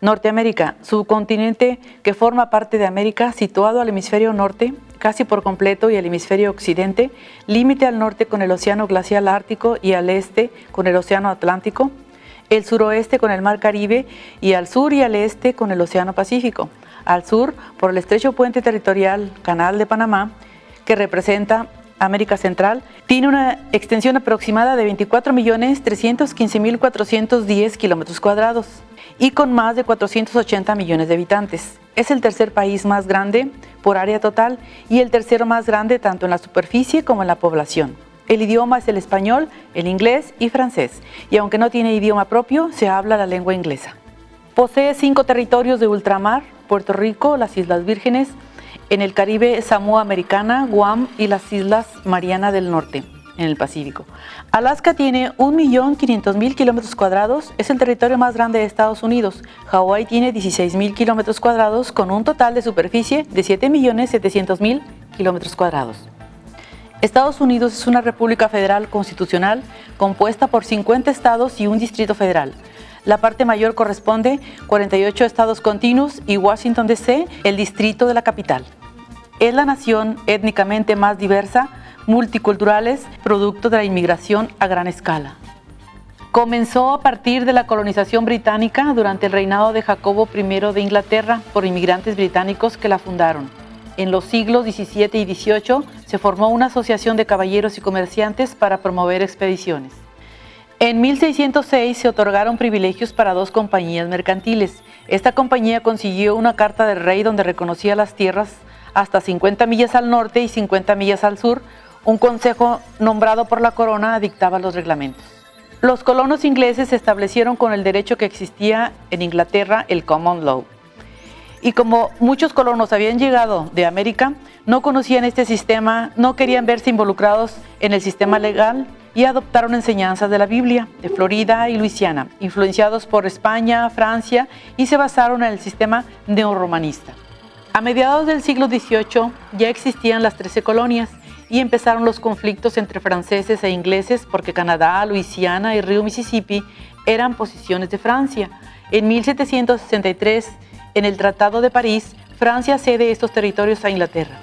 Norteamérica, subcontinente que forma parte de América, situado al hemisferio norte, casi por completo, y al hemisferio occidente, límite al norte con el océano glacial ártico y al este con el océano Atlántico, el suroeste con el mar Caribe y al sur y al este con el océano Pacífico, al sur por el estrecho puente territorial Canal de Panamá, que representa América Central, tiene una extensión aproximada de 24.315.410 kilómetros cuadrados y con más de 480 millones de habitantes. Es el tercer país más grande por área total y el tercero más grande tanto en la superficie como en la población. El idioma es el español, el inglés y francés, y aunque no tiene idioma propio, se habla la lengua inglesa. Posee 5 territorios de ultramar: Puerto Rico, las Islas Vírgenes, en el Caribe, Samoa Americana, Guam y las Islas Mariana del Norte, en el Pacífico. Alaska tiene 1.500.000 kilómetros cuadrados, es el territorio más grande de Estados Unidos. Hawái tiene 16.000 kilómetros cuadrados, con un total de superficie de 7.700.000 kilómetros cuadrados. Estados Unidos es una república federal constitucional compuesta por 50 estados y un distrito federal. La parte mayor corresponde 48 estados continuos y Washington D.C., el distrito de la capital. Es la nación étnicamente más diversa, multiculturales, producto de la inmigración a gran escala. Comenzó a partir de la colonización británica durante el reinado de Jacobo I de Inglaterra por inmigrantes británicos que la fundaron. En los siglos XVII y XVIII se formó una asociación de caballeros y comerciantes para promover expediciones. En 1606 se otorgaron privilegios para 2 compañías mercantiles. Esta compañía consiguió una carta del rey donde reconocía las tierras hasta 50 millas al norte y 50 millas al sur. Un consejo nombrado por la corona dictaba los reglamentos. Los colonos ingleses se establecieron con el derecho que existía en Inglaterra, el Common Law. Y como muchos colonos habían llegado de América, no conocían este sistema, no querían verse involucrados en el sistema legal y adoptaron enseñanzas de la Biblia, de Florida y Luisiana, influenciados por España, Francia, y se basaron en el sistema neorromanista. A mediados del siglo XVIII ya existían las 13 colonias y empezaron los conflictos entre franceses e ingleses porque Canadá, Luisiana y río Mississippi eran posesiones de Francia. En 1763, en el Tratado de París, Francia cede estos territorios a Inglaterra.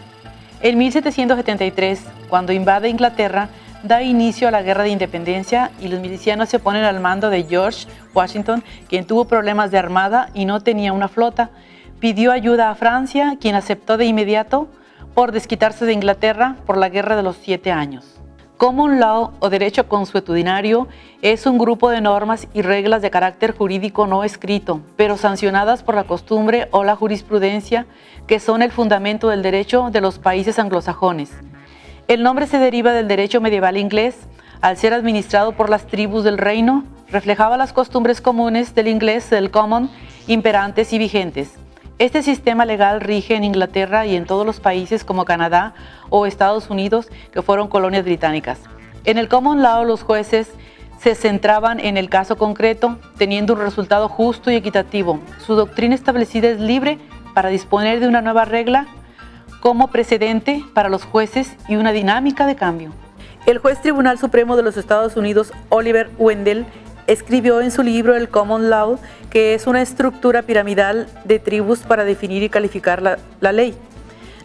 En 1773, cuando invade Inglaterra, da inicio a la Guerra de Independencia y los milicianos se ponen al mando de George Washington, quien tuvo problemas de armada y no tenía una flota. Pidió ayuda a Francia, quien aceptó de inmediato por desquitarse de Inglaterra por la Guerra de los 7 años. Common Law o derecho consuetudinario es un grupo de normas y reglas de carácter jurídico no escrito, pero sancionadas por la costumbre o la jurisprudencia, que son el fundamento del derecho de los países anglosajones. El nombre se deriva del derecho medieval inglés. Al ser administrado por las tribus del reino, reflejaba las costumbres comunes del inglés del common, imperantes y vigentes. Este sistema legal rige en Inglaterra y en todos los países como Canadá o Estados Unidos, que fueron colonias británicas. En el Common Law, los jueces se centraban en el caso concreto, teniendo un resultado justo y equitativo. Su doctrina establecida es libre para disponer de una nueva regla como precedente para los jueces y una dinámica de cambio. El juez Tribunal Supremo de los Estados Unidos, Oliver Wendell, escribió en su libro El Common Law que es una estructura piramidal de tribus para definir y calificar la ley.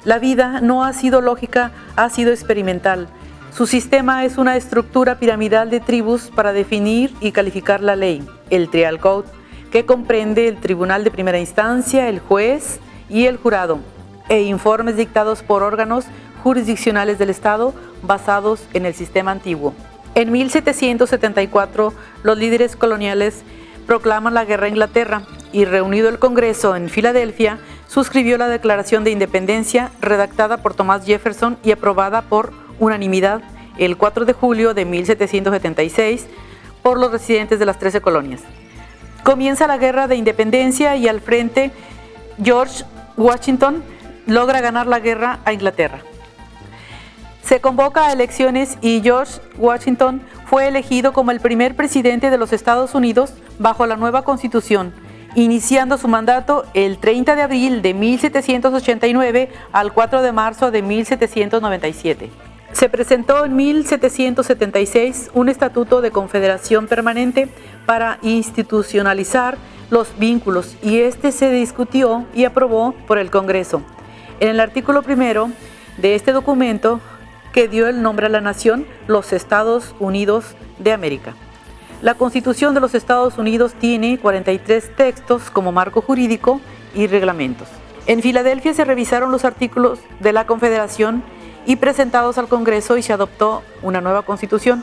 La vida no ha sido lógica, ha sido experimental. Su sistema es una estructura piramidal de tribus para definir y calificar la ley, el Trial Code, que comprende el tribunal de primera instancia, el juez y el jurado, e informes dictados por órganos jurisdiccionales del Estado basados en el sistema antiguo. En 1774, los líderes coloniales proclaman la guerra a Inglaterra y, reunido el Congreso en Filadelfia, suscribió la Declaración de Independencia redactada por Thomas Jefferson y aprobada por unanimidad el 4 de julio de 1776 por los residentes de las 13 colonias. Comienza la Guerra de Independencia y al frente George Washington logra ganar la guerra a Inglaterra. Se convoca a elecciones y George Washington fue elegido como el primer presidente de los Estados Unidos bajo la nueva Constitución, iniciando su mandato el 30 de abril de 1789 al 4 de marzo de 1797. Se presentó en 1776 un estatuto de confederación permanente para institucionalizar los vínculos y este se discutió y aprobó por el Congreso. En el artículo primero de este documento, que dio el nombre a la nación, los Estados Unidos de América. La Constitución de los Estados Unidos tiene 43 textos como marco jurídico y reglamentos. En Filadelfia se revisaron los artículos de la Confederación y presentados al Congreso y se adoptó una nueva Constitución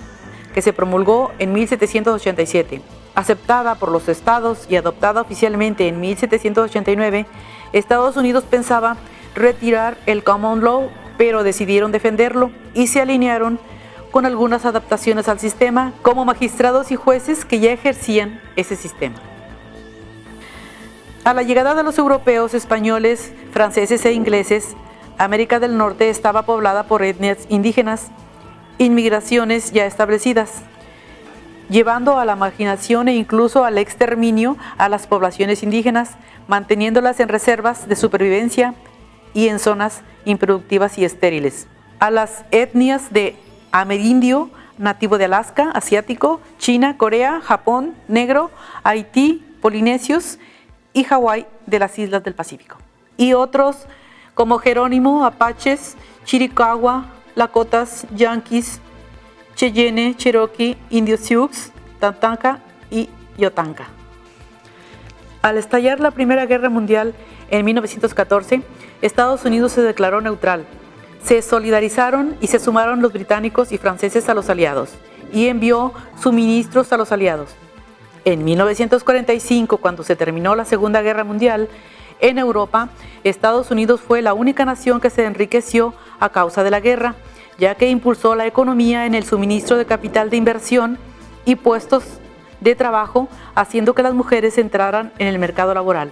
que se promulgó en 1787. Aceptada por los estados y adoptada oficialmente en 1789, Estados Unidos pensaba retirar el Common Law, pero decidieron defenderlo y se alinearon con algunas adaptaciones al sistema como magistrados y jueces que ya ejercían ese sistema. A la llegada de los europeos, españoles, franceses e ingleses, América del Norte estaba poblada por etnias indígenas, inmigraciones ya establecidas, llevando a la marginación e incluso al exterminio a las poblaciones indígenas, manteniéndolas en reservas de supervivencia y en zonas improductivas y estériles. A las etnias de amerindio, nativo de Alaska, asiático, China, Corea, Japón, negro, Haití, polinesios y Hawái de las islas del Pacífico. Y otros como Jerónimo, apaches, chiricahua, lakotas, yanquis, cheyenne, cherokee, indios sioux, tatanka y yotanka. Al estallar la Primera Guerra Mundial en 1914, Estados Unidos se declaró neutral. Se solidarizaron y se sumaron los británicos y franceses a los aliados y envió suministros a los aliados. En 1945, cuando se terminó la Segunda Guerra Mundial, en Europa, Estados Unidos fue la única nación que se enriqueció a causa de la guerra, ya que impulsó la economía en el suministro de capital de inversión y puestos de trabajo, haciendo que las mujeres entraran en el mercado laboral.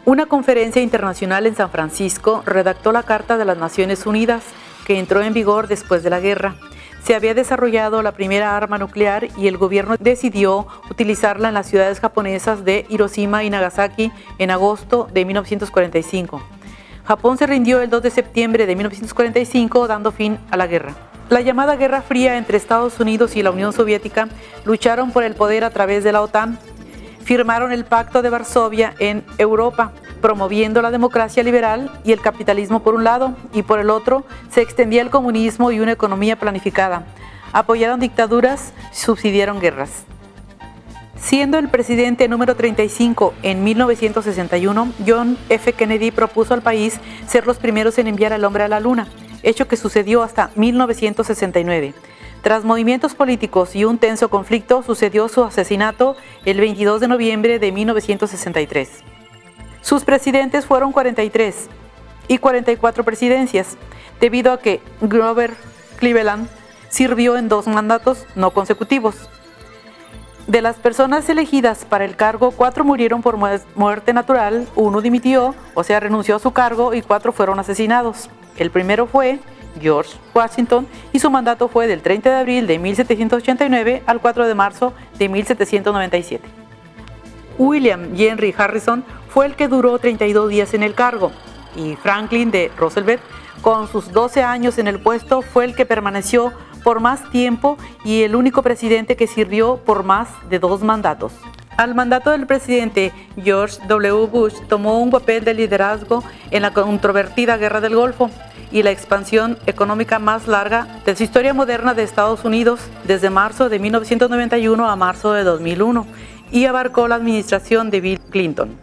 Una conferencia internacional en San Francisco redactó la Carta de las Naciones Unidas, que entró en vigor después de la guerra. Se había desarrollado la primera arma nuclear y el gobierno decidió utilizarla en las ciudades japonesas de Hiroshima y Nagasaki en agosto de 1945. Japón se rindió el 2 de septiembre de 1945, dando fin a la guerra. La llamada Guerra Fría entre Estados Unidos y la Unión Soviética lucharon por el poder a través de la OTAN. Firmaron el Pacto de Varsovia en Europa, promoviendo la democracia liberal y el capitalismo por un lado, y por el otro se extendía el comunismo y una economía planificada. Apoyaron dictaduras, subsidiaron guerras. Siendo el presidente número 35 en 1961, John F. Kennedy propuso al país ser los primeros en enviar al hombre a la luna, hecho que sucedió hasta 1969. Tras movimientos políticos y un tenso conflicto, sucedió su asesinato el 22 de noviembre de 1963. Sus presidentes fueron 43 y 44 presidencias, debido a que Grover Cleveland sirvió en 2 mandatos no consecutivos. De las personas elegidas para el cargo, 4 murieron por muerte natural, 1 dimitió, o sea, renunció a su cargo, y 4 fueron asesinados. El primero fue George Washington y su mandato fue del 30 de abril de 1789 al 4 de marzo de 1797. William Henry Harrison fue el que duró 32 días en el cargo y Franklin D. Roosevelt, con sus 12 años en el puesto, fue el que permaneció por más tiempo y el único presidente que sirvió por más de 2 mandatos. Al mandato del presidente George W. Bush tomó un papel de liderazgo en la controvertida Guerra del Golfo y la expansión económica más larga de su historia moderna de Estados Unidos, desde marzo de 1991 a marzo de 2001, y abarcó la administración de Bill Clinton.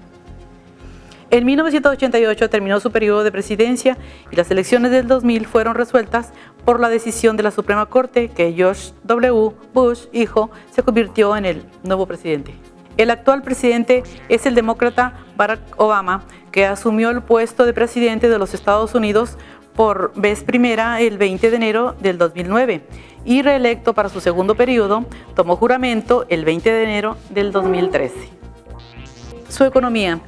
En 1988 terminó su periodo de presidencia y las elecciones del 2000 fueron resueltas por la decisión de la Suprema Corte que George W. Bush, hijo, se convirtió en el nuevo presidente. El actual presidente es el demócrata Barack Obama, que asumió el puesto de presidente de los Estados Unidos por vez primera el 20 de enero del 2009 y reelecto para su segundo periodo, tomó juramento el 20 de enero del 2013. Su economía.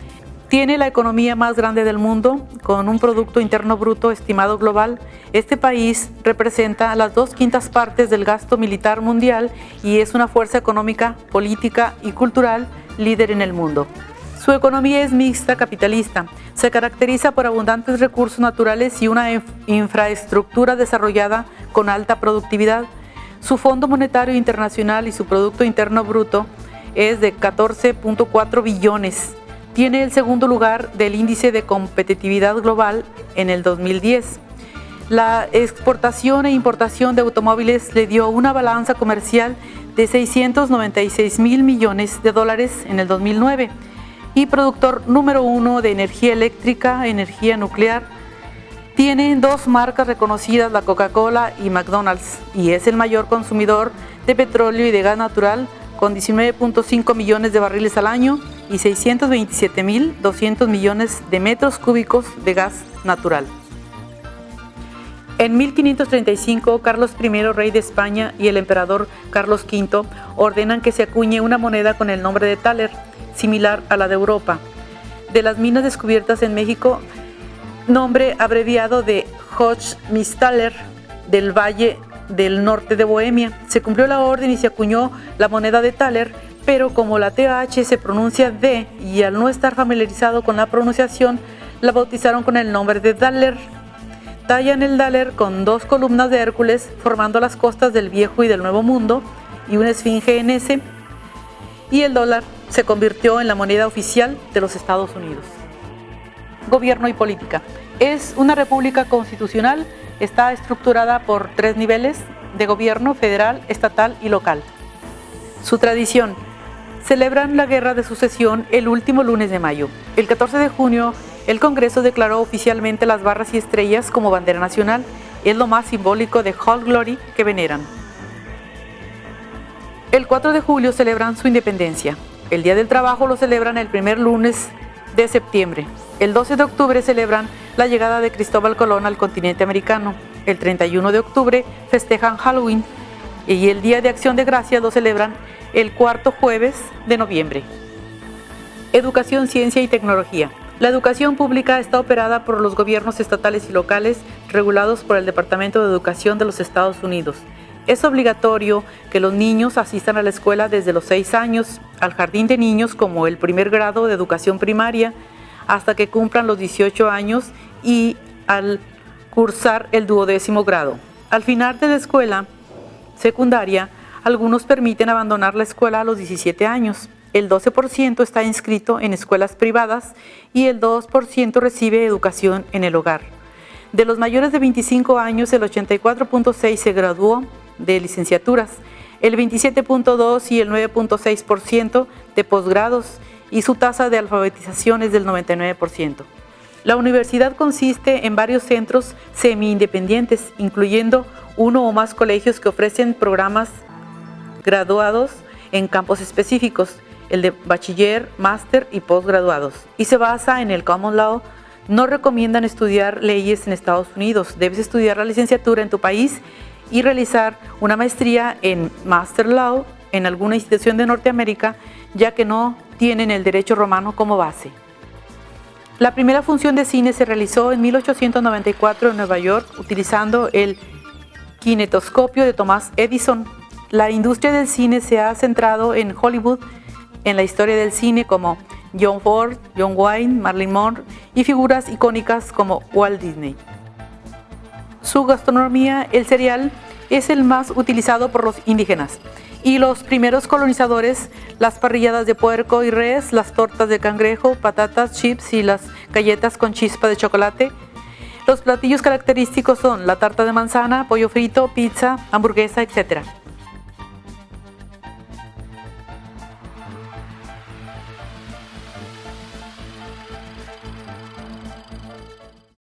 Tiene la economía más grande del mundo, con un Producto Interno Bruto estimado global. Este país representa las 2/5 partes del gasto militar mundial y es una fuerza económica, política y cultural líder en el mundo. Su economía es mixta capitalista. Se caracteriza por abundantes recursos naturales y una infraestructura desarrollada con alta productividad. Su Fondo Monetario Internacional y su Producto Interno Bruto es de 14.4 billones. Tiene el segundo lugar del Índice de Competitividad Global en el 2010. La exportación e importación de automóviles le dio una balanza comercial de 696 mil millones de dólares en el 2009 y productor número 1 de energía eléctrica, energía nuclear. Tiene dos marcas reconocidas, la Coca-Cola y McDonald's, y es el mayor consumidor de petróleo y de gas natural, con 19.5 millones de barriles al año y 627.200 millones de metros cúbicos de gas natural. En 1535, Carlos I, rey de España, y el emperador Carlos V ordenan que se acuñe una moneda con el nombre de thaler, similar a la de Europa. De las minas descubiertas en México, nombre abreviado de Hochmisthaler, del Valle del Norte de Bohemia. Se cumplió la orden y se acuñó la moneda de thaler, pero como la TH se pronuncia D y al no estar familiarizado con la pronunciación, la bautizaron con el nombre de daler. Tallan el daler con dos columnas de Hércules formando las costas del Viejo y del Nuevo Mundo y una esfinge en S, y el dólar se convirtió en la moneda oficial de los Estados Unidos. Gobierno y política. Es una república constitucional, está estructurada por 3 niveles de gobierno: federal, estatal y local. Su tradición. Celebran la Guerra de Sucesión el último lunes de mayo. El 14 de junio, el Congreso declaró oficialmente las barras y estrellas como bandera nacional. Es lo más simbólico de Old Glory que veneran. El 4 de julio celebran su independencia. El Día del Trabajo lo celebran el primer lunes de septiembre. El 12 de octubre celebran la llegada de Cristóbal Colón al continente americano. El 31 de octubre festejan Halloween y el Día de Acción de Gracias lo celebran el cuarto jueves de noviembre. Educación, ciencia y tecnología. La educación pública está operada por los gobiernos estatales y locales, regulados por el Departamento de Educación de los Estados Unidos. Es obligatorio que los niños asistan a la escuela desde los 6 años, al jardín de niños como el primer grado de educación primaria, hasta que cumplan los 18 años y al cursar el 12º grado. Al final de la escuela secundaria, algunos permiten abandonar la escuela a los 17 años. El 12% está inscrito en escuelas privadas y el 2% recibe educación en el hogar. De los mayores de 25 años, el 84.6% se graduó de licenciaturas, el 27.2% y el 9.6% de posgrados, y su tasa de alfabetización es del 99%. La universidad consiste en varios centros semi-independientes, incluyendo uno o más colegios que ofrecen programas graduados en campos específicos, el de bachiller, máster y postgraduados, y se basa en el Common Law. No recomiendan estudiar leyes en Estados Unidos. Debes estudiar la licenciatura en tu país y realizar una maestría en Master Law en alguna institución de Norteamérica, ya que no tienen el derecho romano como base. La primera función de cine se realizó en 1894 en Nueva York utilizando el kinetoscopio de Thomas Edison. La industria del cine se ha centrado en Hollywood, en la historia del cine como John Ford, John Wayne, Marilyn Monroe y figuras icónicas como Walt Disney. Su gastronomía, el cereal, es el más utilizado por los indígenas y los primeros colonizadores, las parrilladas de puerco y res, las tortas de cangrejo, patatas, chips y las galletas con chispa de chocolate. Los platillos característicos son la tarta de manzana, pollo frito, pizza, hamburguesa, etc.